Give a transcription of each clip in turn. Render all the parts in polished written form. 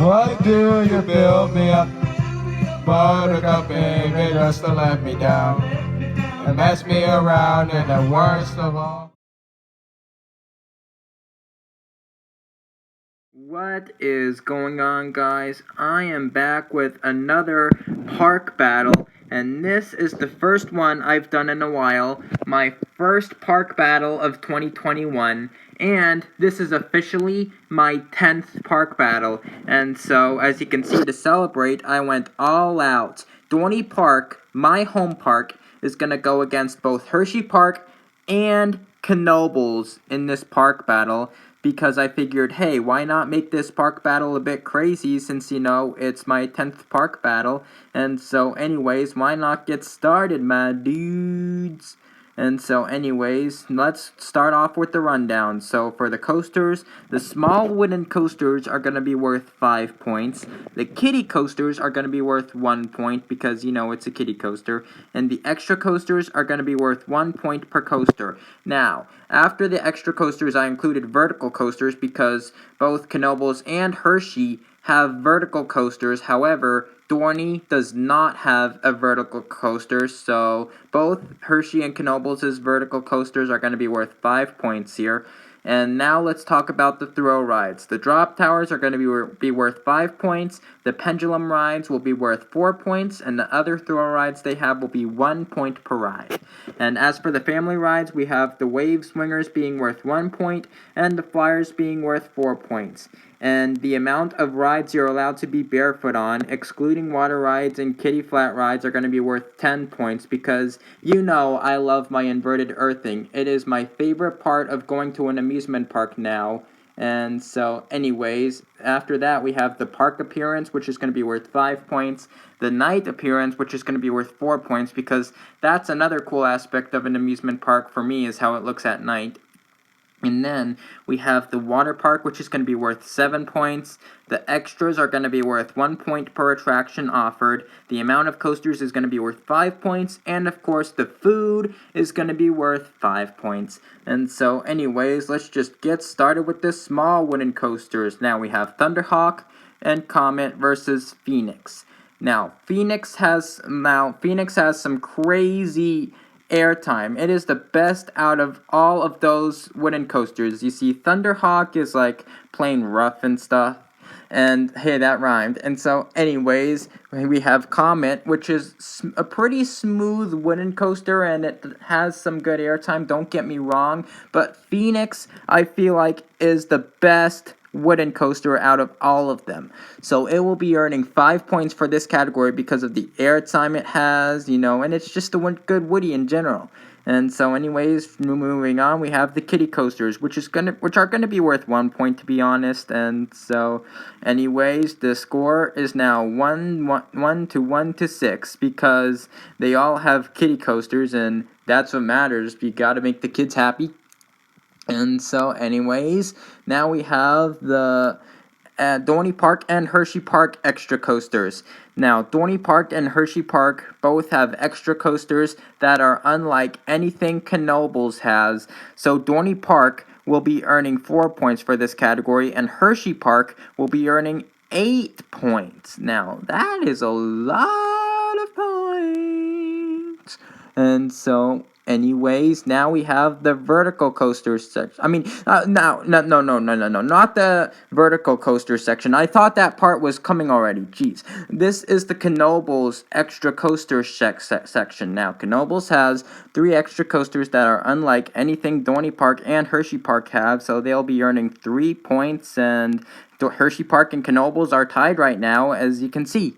Why do you build me up? Buttercup, baby, just to let me down and mess me around in the worst of all. What is going on, guys? I am back with another park battle, and this is the first one I've done in a while, my first park battle of 2021, and this is officially my 10th park battle. And so, as you can see, to celebrate, I went all out. Dorney Park, my home park, is going to go against both Hersheypark and Knoebels in this park battle, because I figured, hey, why not make this park battle a bit crazy since, it's my 10th park battle. And so anyways, why not get started, my dudes? And so anyways, let's start off with the rundown. So for the coasters, the small wooden coasters are going to be worth 5 points. The kiddie coasters are going to be worth 1 point because, it's a kiddie coaster. And the extra coasters are going to be worth 1 point per coaster. Now, after the extra coasters, I included vertical coasters because both Knoebels and Hershey have vertical coasters. However, Dorney does not have a vertical coaster, so both Hershey and Knoebels' vertical coasters are going to be worth 5 points here. And now let's talk about the throw rides. The drop towers are going to be worth 5 points. The pendulum rides will be worth 4 points. And the other throw rides they have will be 1 point per ride. And as for the family rides, we have the wave swingers being worth 1 point and the flyers being worth 4 points. And the amount of rides you're allowed to be barefoot on, excluding water rides and kiddie flat rides, are going to be worth 10 points because I love my inverted earthing. It is my favorite part of going to an amusement park now. And so anyways, after that we have the park appearance, which is going to be worth 5 points. The night appearance, which is going to be worth 4 points because that's another cool aspect of an amusement park for me, is how it looks at night. And then we have the water park, which is going to be worth 7 points. The extras are going to be worth 1 point per attraction offered. The amount of coasters is going to be worth 5 points. And of course, the food is going to be worth 5 points. And so anyways, let's just get started with the small wooden coasters. Now we have Thunderhawk and Comet versus Phoenix. Now, Phoenix has some crazy airtime. It is the best out of all of those wooden coasters. You see, Thunderhawk is like plain rough and stuff. And hey, that rhymed. And so, anyways, we have Comet, which is a pretty smooth wooden coaster, and it has some good airtime. Don't get me wrong, but Phoenix, I feel like, is the best wooden coaster out of all of them. So it will be earning 5 points for this category because of the airtime it has, and it's just a good woody in general. And so anyways, moving on, we have the kiddie coasters, which are gonna be worth 1 point, to be honest. And so anyways, the score is now 1 to 6 because they all have kiddie coasters, and that's what matters. You gotta make the kids happy. And so anyways, now we have the Dorney Park and Hersheypark extra coasters. Now, Dorney Park and Hersheypark both have extra coasters that are unlike anything Knoebels has. So Dorney Park will be earning 4 points for this category, and Hersheypark will be earning 8 points. Now, that is a lot of points. And so anyways, now we have the vertical coaster section. No, not the vertical coaster section. I thought that part was coming already. Jeez. This is the Knoebels extra coaster section. Now, Knoebels has 3 extra coasters that are unlike anything Dorney Park and Hersheypark have, so they'll be earning 3 points, and Hersheypark and Knoebels are tied right now, as you can see.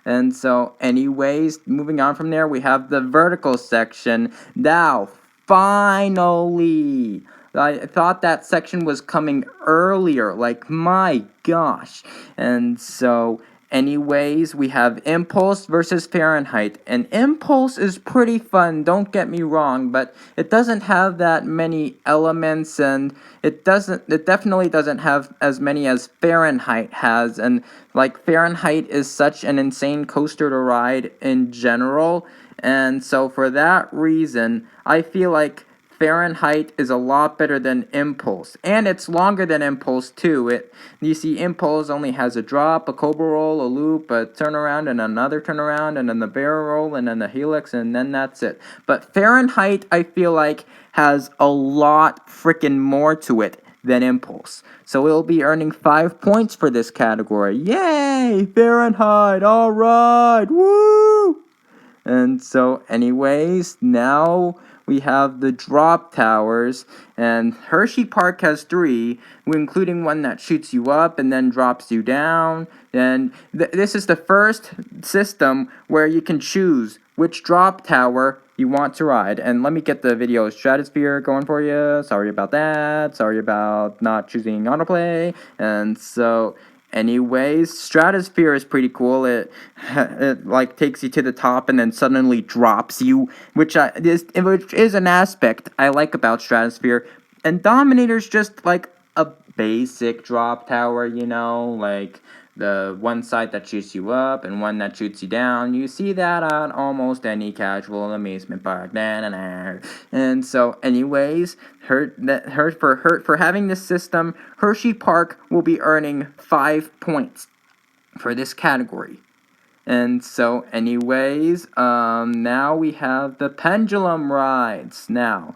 And so, anyways, moving on from there, we have the vertical section. Now, finally! I thought that section was coming earlier. Like, my gosh. And so, anyways, we have Impulse versus Fahrenheit. And Impulse is pretty fun, don't get me wrong, but it doesn't have that many elements, and it definitely doesn't have as many as Fahrenheit has. And like, Fahrenheit is such an insane coaster to ride in general. And so for that reason, I feel like Fahrenheit is a lot better than Impulse, and it's longer than Impulse too. You see, Impulse only has a drop, a cobra roll, a loop, a turnaround, and another turnaround, and then the barrel roll, and then the helix, and then that's it. But Fahrenheit, I feel like, has a lot freaking more to it than Impulse. So it'll be earning 5 points for this category. Yay! Fahrenheit! Alright! Woo! And so, anyways, now we have the drop towers, and Hersheypark has 3, including one that shoots you up and then drops you down. And this is the first system where you can choose which drop tower you want to ride. And let me get the video stratosphere going for you. Sorry about that. Sorry about not choosing autoplay. And so, anyways, Stratosphere is pretty cool. It like takes you to the top and then suddenly drops you, which is an aspect I like about Stratosphere. And Dominator's just like a basic drop tower, like the one side that shoots you up and one that shoots you down. You see that on almost any casual amusement park. And so, anyways, for having this system, Hersheypark will be earning 5 points for this category. And so, anyways, now we have the pendulum rides. Now,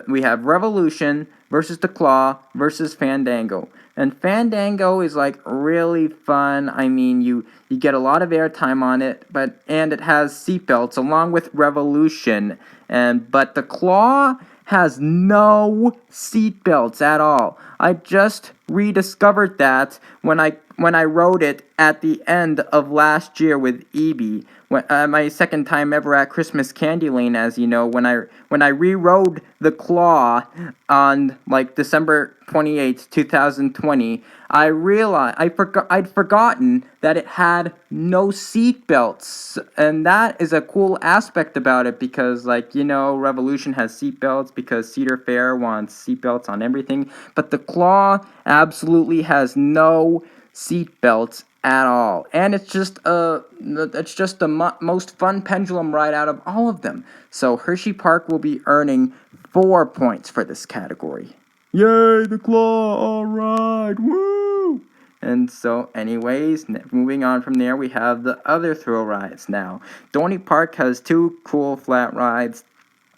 we have Revolution versus the Claw versus Fandango. And Fandango is like really fun. I mean, you get a lot of airtime on it, and it has seatbelts along with Revolution. But the Claw has no seatbelts at all. I just rediscovered that when I rode it at the end of last year with EB, my second time ever at Christmas Candy Lane, as you know, when I re-rode the Claw on like December 28th, 2020, I realized I'd forgotten that it had no seat belts, and that is a cool aspect about it because, Revolution has seat belts because Cedar Fair wants seat belts on everything, but the Claw absolutely has no seat belts at all, and it's just the most fun pendulum ride out of all of them. So Hersheypark will be earning 4 points for this category. Yay, the Claw! All right, woo! And so, anyways, moving on from there, we have the other thrill rides now. Dorney Park has 2 cool flat rides,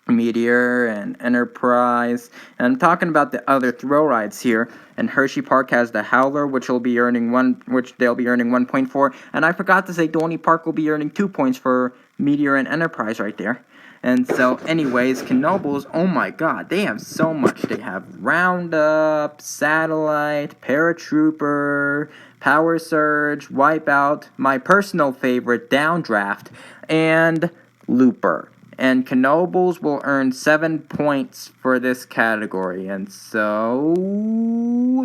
Meteor and Enterprise. And I'm talking about the other thrill rides here. And Hersheypark has the Howler, which they'll be earning 1 point for. And I forgot to say Dorney Park will be earning 2 points for Meteor and Enterprise right there. And so, anyways, Knoebels, oh my god, they have so much. They have Roundup, Satellite, Paratrooper, Power Surge, Wipeout, my personal favorite, Downdraft, and Looper. And Knoebels will earn 7 points for this category. And so,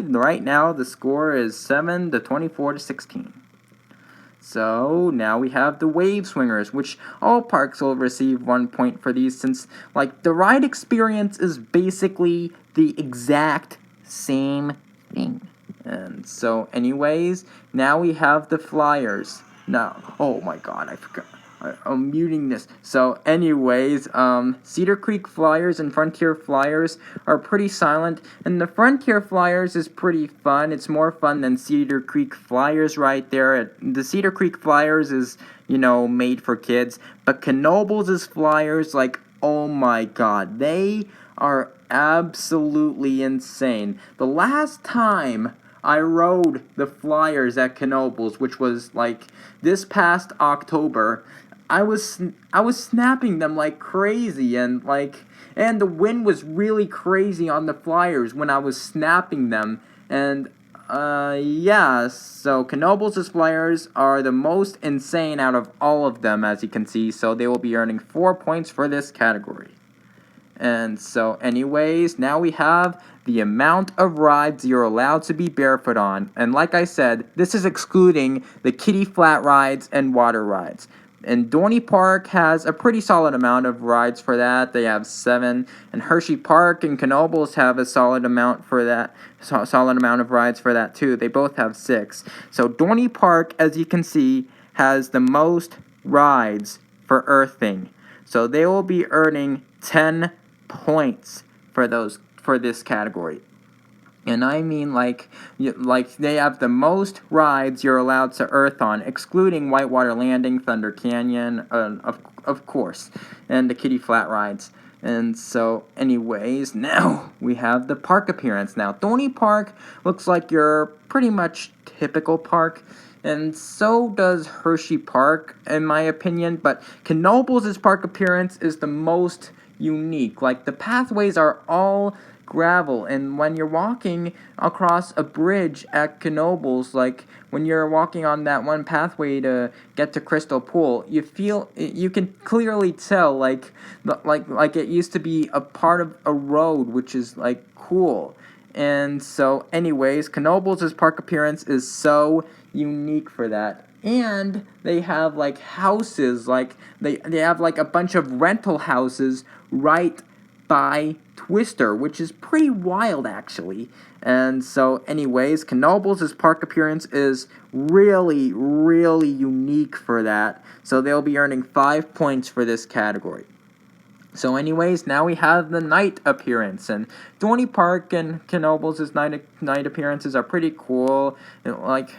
right now, the score is 7 to 24 to 16. So, now we have the Wave Swingers, which all parks will receive 1 point for these since, the ride experience is basically the exact same thing. And so, anyways, now we have the Flyers. Now, oh my god, I forgot. I'm muting this. So, anyways, Cedar Creek Flyers and Frontier Flyers are pretty silent, and the Frontier Flyers is pretty fun. It's more fun than Cedar Creek Flyers right there. The Cedar Creek Flyers is, made for kids, but Knoebels' Flyers, oh my god, they are absolutely insane. The last time I rode the Flyers at Knoebels, which was this past October, I was snapping them like crazy, and the wind was really crazy on the Flyers when I was snapping them, and so Knoebels' Flyers are the most insane out of all of them, as you can see, so they will be earning 4 points for this category. And so, anyways, now we have the amount of rides you're allowed to be barefoot on. And like I said, this is excluding the kiddie flat rides and water rides. And Dorney Park has a pretty solid amount of rides for that. They have 7. And Hersheypark and Knoebels have a solid amount for that. Solid amount of rides for that too. They both have 6. So Dorney Park, as you can see, has the most rides for earthing. So they will be earning 10 points for this category. And I mean, like they have the most rides you're allowed to Earth on, excluding Whitewater Landing, Thunder Canyon, of course, and the Kitty Flat rides. And so, anyways, now we have the park appearance. Now, Dorney Park looks like your pretty much typical park, and so does Hersheypark, in my opinion. But Knoebels' park appearance is the most unique. Like, the pathways are all gravel, and when you're walking across a bridge at Knoebels, like when you're walking on that one pathway to get to Crystal Pool, you can clearly tell like it used to be a part of a road, which is like cool. And so, anyways, Knoebels' park appearance is so unique for that. And they have like houses, like they have like a bunch of rental houses right by Twister, which is pretty wild actually. And so, anyways, Knoebels' park appearance is really, really unique for that. So they'll be earning 5 points for this category. So anyways, now we have the night appearance, and Dorney Park and Knoebels' night appearances are pretty cool. Like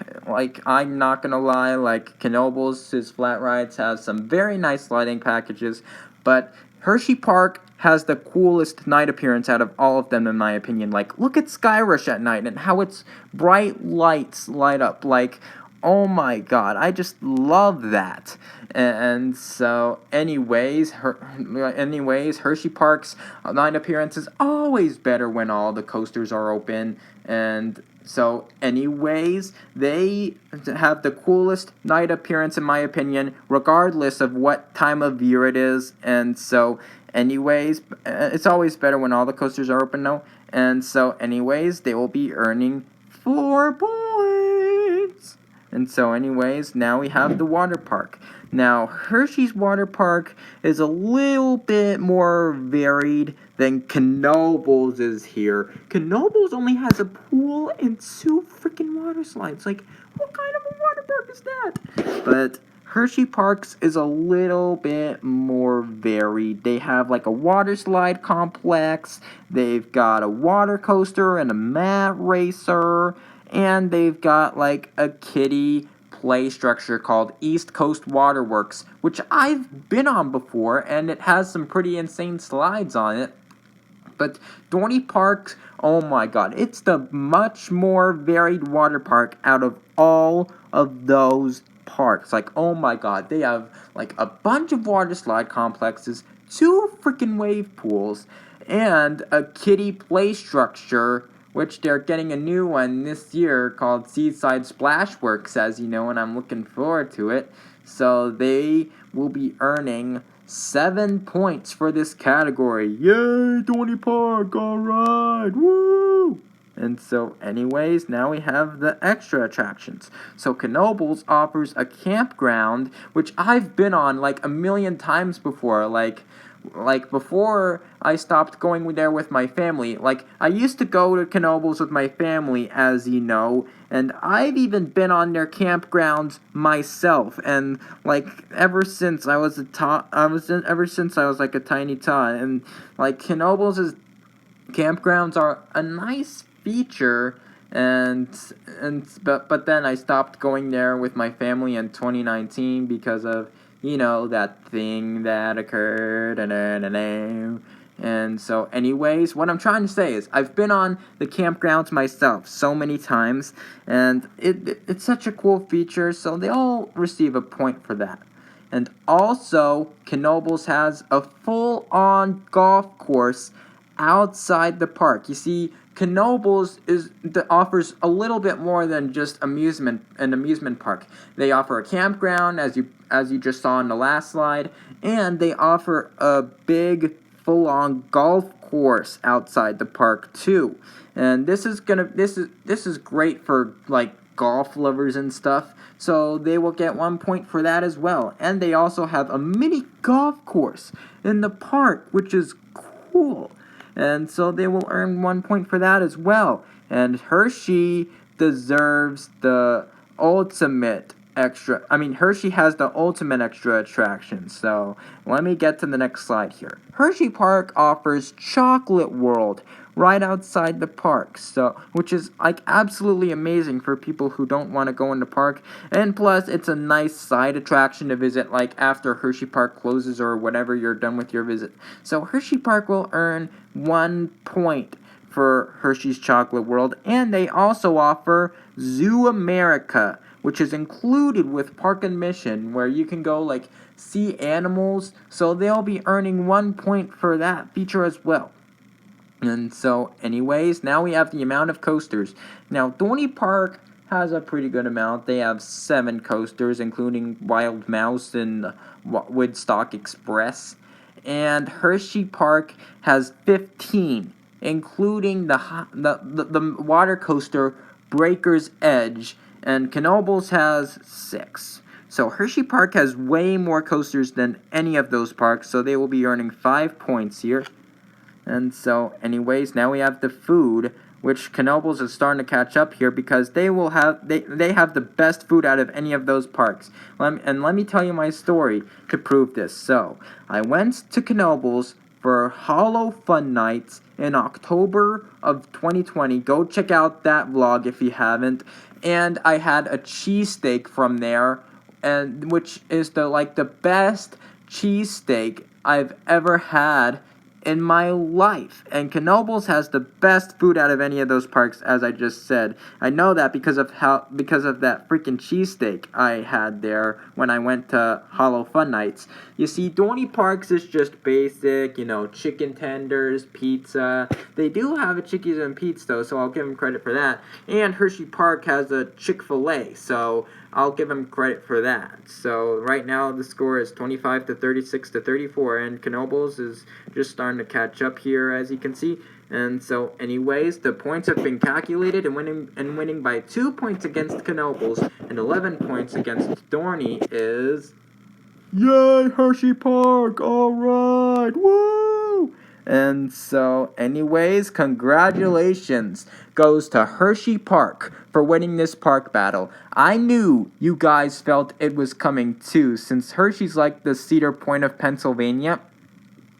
I'm not gonna lie, like Knoebels' flat rides have some very nice lighting packages, but Hersheypark has the coolest night appearance out of all of them, in my opinion. Like, look at Skyrush at night and how its bright lights light up. Like, oh my god, I just love that. And so, anyways, Hersheypark's night appearance is always better when all the coasters are open. And so, anyways, they have the coolest night appearance, in my opinion, regardless of what time of year it is. And so, anyways, it's always better when all the coasters are open, though. And so, anyways, they will be earning 4 points. And so, anyways, now we have the water park. Now, Hershey's water park is a little bit more varied than Knoebels is here. Knoebels only has a pool and 2 freaking water slides. Like, what kind of a water park is that? But Hersheypark's is a little bit more varied. They have like a water slide complex, they've got a water coaster and a mat racer, and they've got like a kiddie play structure called East Coast Waterworks, which I've been on before, and it has some pretty insane slides on it. But Dorney Park, oh my god, it's the much more varied water park out of all of those parks. Like, oh my god, they have like a bunch of water slide complexes, 2 freaking wave pools, and a kiddie play structure, which they're getting a new one this year called Seaside Splashworks, as you know, and I'm looking forward to it. So they will be earning 7 points for this category. Yay, Dorney Park, alright, woo! And so, anyways, now we have the extra attractions. So Knoebels offers a campground, which I've been on like a million times before. Like before I stopped going there with my family. Like, I used to go to Knoebels with my family, as you know, and I've even been on their campgrounds myself. And like ever since I was ever since I was like a tiny tot, and like Knoebels' campgrounds are a nice feature. But then I stopped going there with my family in 2019 because of, you know, that thing that occurred. And so, anyways, what I'm trying to say is I've been on the campgrounds myself so many times, and it's such a cool feature, so they all receive a point for that. And also, Knoebels has a full-on golf course outside the park. You see, Knoebels offers a little bit more than just an amusement park. They offer a campground, as you just saw in the last slide, and they offer a big full-on golf course outside the park too. And this is great for like golf lovers and stuff. So they will get 1 point for that as well. And they also have a mini golf course in the park, which is cool. And so they will earn 1 point for that as well. And Hershey deserves the ultimate Hershey has the ultimate extra attraction. So let me get to the next slide here. Hersheypark offers Chocolate World right outside the park, which is like absolutely amazing for people who don't want to go in the park. And plus, it's a nice side attraction to visit, like after Hersheypark closes or whatever you're done with your visit. So Hersheypark will earn 1 point for Hershey's Chocolate World, and they also offer Zoo America, which is included with park admission, where you can go like see animals. So they'll be earning 1 point for that feature as well. And so anyways, now we have the amount of coasters. Now Dorney Park has a pretty good amount. They have 7 coasters, including Wild Mouse and Woodstock Express. And Hersheypark has 15, including the water coaster Breaker's Edge, and Knoebels has 6. So Hersheypark has way more coasters than any of those parks, so they will be earning 5 points here. And so anyways, now we have the food, which Knoebels is starting to catch up here because they have the best food out of any of those parks. Let me tell you my story to prove this. So I went to Knoebels for Hollow Fun Nights in October of 2020. Go check out that vlog if you haven't. And I had a cheesesteak from there, and which is the best cheesesteak I've ever had in my life. And Knoebels has the best food out of any of those parks, as I just said. I know that because of that freaking cheesesteak I had there when I went to Hollow Fun Nights. You see, Dorney Parks is just basic, chicken tenders, pizza. They do have a Chickies and Pete's though, so I'll give them credit for that. And Hersheypark has a Chick-fil-A, so I'll give him credit for that. So right now the score is 25 to 36 to 34, and Knoebels is just starting to catch up here, as you can see. And so anyways, the points have been calculated, and winning by 2 points against Knoebels and 11 points against Dorney is yay, Hersheypark! Alright! Woo! And so, anyways, congratulations goes to Hersheypark for winning this park battle. I knew you guys felt it was coming too, since Hershey's like the Cedar Point of Pennsylvania.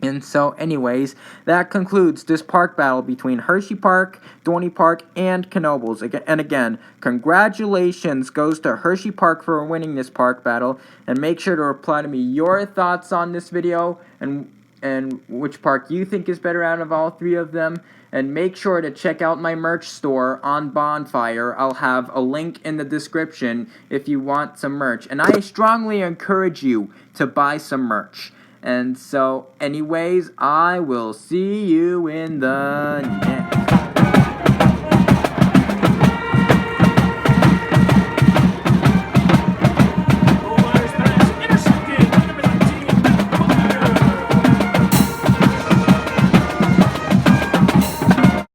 And so, anyways, that concludes this park battle between Hersheypark, Dorney Park, and Knoebels. And again, congratulations goes to Hersheypark for winning this park battle. And make sure to reply to me your thoughts on this video and which park you think is better out of all 3 of them. And make sure to check out my merch store on Bonfire. I'll have a link in the description if you want some merch. And I strongly encourage you to buy some merch. And so, anyways, I will see you in the next